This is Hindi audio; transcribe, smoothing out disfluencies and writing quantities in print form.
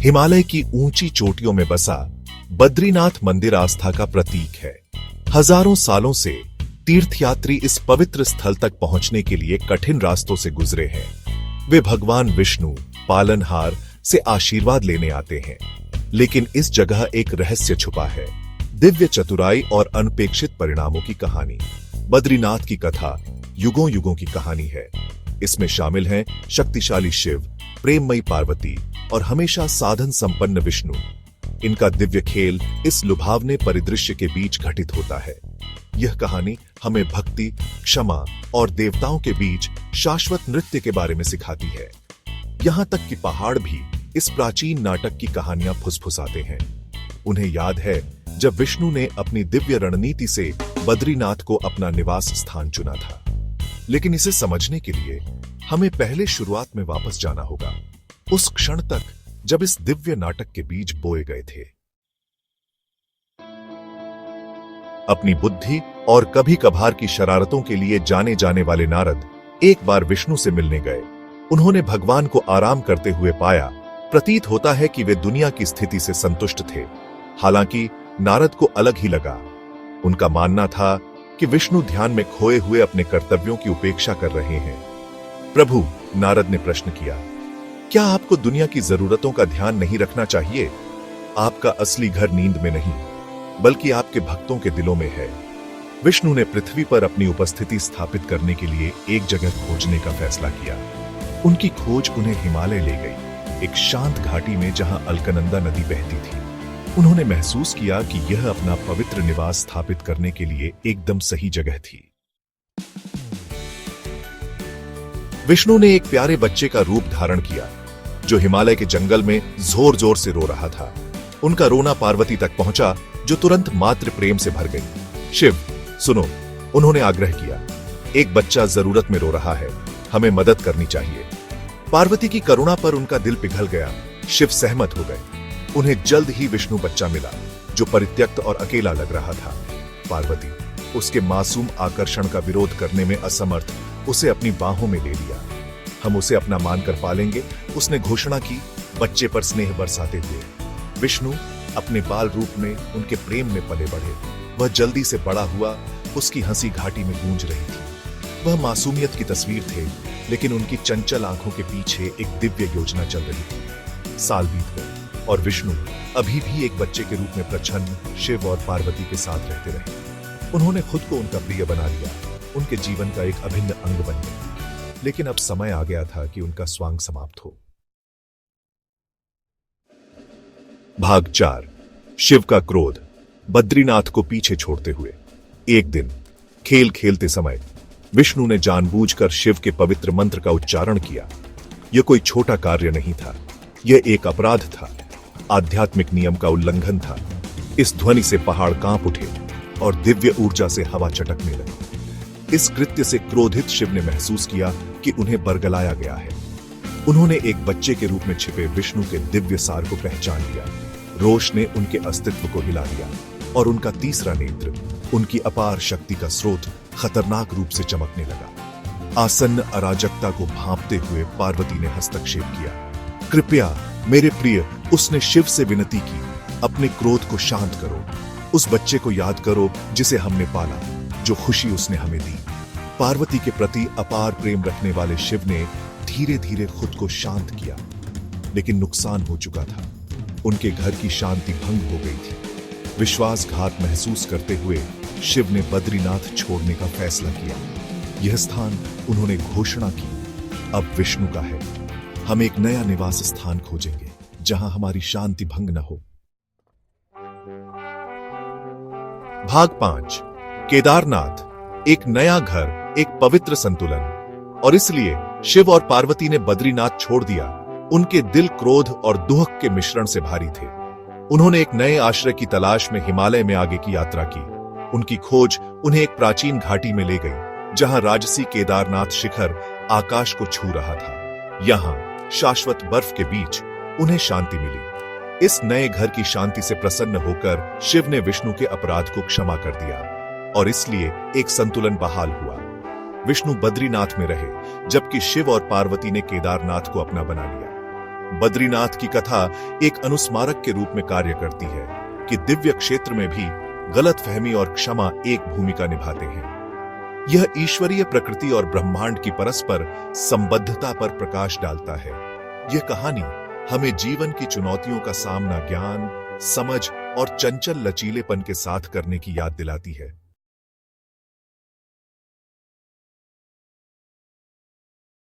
हिमालय की ऊंची चोटियों में बसा बद्रीनाथ मंदिर आस्था का प्रतीक है। हजारों सालों से तीर्थयात्री इस पवित्र स्थल तक पहुंचने के लिए कठिन रास्तों से गुजरे हैं। वे भगवान विष्णु पालनहार से आशीर्वाद लेने आते हैं, लेकिन इस जगह एक रहस्य छुपा है, दिव्य चतुराई और अनपेक्षित परिणामों की कहानी। बद्रीनाथ की कथा युगों युगों की कहानी है। इसमें शामिल हैं शक्तिशाली शिव, प्रेममयी पार्वती और हमेशा साधन संपन्न विष्णु। इनका दिव्य खेल इस लुभावने परिदृश्य के बीच घटित होता है। यह कहानी हमें भक्ति, क्षमा और देवताओं के बीच शाश्वत नृत्य के बारे में सिखाती है। यहां तक कि पहाड़ भी इस प्राचीन नाटक की कहानियां फुसफुसाते हैं। उन्हें याद है जब विष्णु ने अपनी दिव्य रणनीति से बद्रीनाथ को अपना निवास स्थान चुना था। लेकिन इसे समझने के लिए हमें पहले शुरुआत में वापस जाना होगा, उस क्षण तक जब इस दिव्य नाटक के बीज बोए गए थे। अपनी बुद्धि और कभी कभार की शरारतों के लिए जाने जाने वाले नारद एक बार विष्णु से मिलने गए। उन्होंने भगवान को आराम करते हुए पाया। प्रतीत होता है कि वे दुनिया की स्थिति से संतुष्ट थे। हालांकि नारद को अलग ही लगा। उनका मानना था कि विष्णु ध्यान में खोए हुए अपने कर्तव्यों की उपेक्षा कर रहे हैं। प्रभु, नारद ने प्रश्न किया, क्या आपको दुनिया की जरूरतों का ध्यान नहीं रखना चाहिए? आपका असली घर नींद में नहीं, बल्कि आपके भक्तों के दिलों में है। विष्णु ने पृथ्वी पर अपनी उपस्थिति स्थापित करने के लिए एक जगह खोजने का फैसला किया। उनकी खोज उन्हें हिमालय ले गई, एक शांत घाटी में जहां अलकनंदा नदी बहती थी। उन्होंने महसूस किया कि यह अपना पवित्र निवास स्थापित करने के लिए एकदम सही जगह थी। विष्णु ने एक प्यारे बच्चे का रूप धारण किया, जो हिमालय के जंगल में जोर जोर से रो रहा था। उनका रोना पार्वती तक पहुंचा, जो तुरंत मातृ प्रेम से भर गई। शिव, सुनो, उन्होंने आग्रह किया, एक बच्चा जरूरत में रो रहा है, हमें मदद करनी चाहिए। पार्वती की करुणा पर उनका दिल पिघल गया। शिव सहमत हो गए। उन्हें जल्द ही विष्णु बच्चा मिला, जो परित्यक्त और अकेला लग रहा था। पार्वती, उसके मासूम आकर्षण का विरोध करने में असमर्थ, उसे अपनी बाहों में ले लिया। हम उसे अपना मानकर पालेंगे, उसने घोषणा की, बच्चे पर स्नेह बरसाते हुए। विष्णु अपने बाल रूप में उनके प्रेम में पले बढ़े। वह जल्दी से बड़ा हुआ, उसकी हंसी घाटी में गूंज रही थी। वह मासूमियत की तस्वीर थे, लेकिन उनकी चंचल आंखों के पीछे एक दिव्य योजना चल रही थी। साल बीत गए और विष्णु अभी भी एक बच्चे के रूप में प्रसन्न शिव और पार्वती के साथ रहते रहे। उन्होंने खुद को उनका प्रिय बना लिया, उनके जीवन का एक अभिन्न अंग बन गया। लेकिन अब समय आ गया था कि उनका स्वांग समाप्त हो। भाग 4, शिव का क्रोध। बद्रीनाथ को पीछे छोड़ते हुए एक दिन खेल खेलते समय विष्णु ने जानबूझकर शिव के पवित्र मंत्र का उच्चारण किया। यह कोई छोटा कार्य नहीं था, यह एक अपराध था, आध्यात्मिक नियम का उल्लंघन था। इस ध्वनि से पहाड़ कांप उठे और दिव्य ऊर्जा से हवा चटकने लगी। इस कृत्य से क्रोधित शिव ने महसूस किया कि उन्हें बरगलाया गया है। उन्होंने एक बच्चे के रूप में छिपे विष्णु के दिव्य सार को पहचान लिया। रोष ने उनके अस्तित्व को हिला दिया और उनका तीसरा नेत्र, उनकी अपार शक्ति का स्रोत, खतरनाक रूप से चमकने लगा। आसन्न अराजकता को भांपते हुए पार्वती ने हस्तक्षेप किया। कृपया मेरे प्रिय, उसने शिव से विनती की, अपने क्रोध को शांत करो। उस बच्चे को याद करो जिसे हमने पाला, जो खुशी उसने हमें दी। पार्वती के प्रति अपार प्रेम रखने वाले शिव ने धीरे धीरे खुद को शांत किया, लेकिन नुकसान हो चुका था। उनके घर की शांति भंग हो गई थी। विश्वासघात महसूस करते हुए शिव ने बद्रीनाथ छोड़ने का फैसला किया। यह स्थान, उन्होंने घोषणा की, अब विष्णु का है। हम एक नया निवास स्थान खोजेंगे जहां हमारी शांति भंग न हो। भाग 5, केदारनाथ। एक नया घर, एक पवित्र संतुलन। और इसलिए शिव और पार्वती ने बद्रीनाथ छोड़ दिया। उनके दिल क्रोध और दुख के मिश्रण से भारी थे। उन्होंने एक नए आश्रय की तलाश में हिमालय में आगे की यात्रा की। उनकी खोज उन्हें एक प्राचीन घाटी में ले गई, जहां राजसी केदारनाथ शिखर आकाश को छू रहा था। यहां शाश्वत बर्फ के बीच उन्हें शांति मिली। इस नए घर की शांति से प्रसन्न होकर शिव ने विष्णु के अपराध को क्षमा कर दिया और इसलिए एक संतुलन बहाल हुआ। विष्णु बद्रीनाथ में रहे, जबकि शिव और पार्वती ने केदारनाथ को अपना बना लिया। बद्रीनाथ की कथा एक अनुस्मारक के रूप में कार्य करती है कि दिव्य क्षेत्र में भी गलतफहमी और क्षमा एक भूमिका निभाते हैं। यह ईश्वरीय प्रकृति और ब्रह्मांड की परस्पर संबद्धता पर प्रकाश डालता है। यह कहानी हमें जीवन की चुनौतियों का सामना ज्ञान, समझ और चंचल लचीलेपन के साथ करने की याद दिलाती है।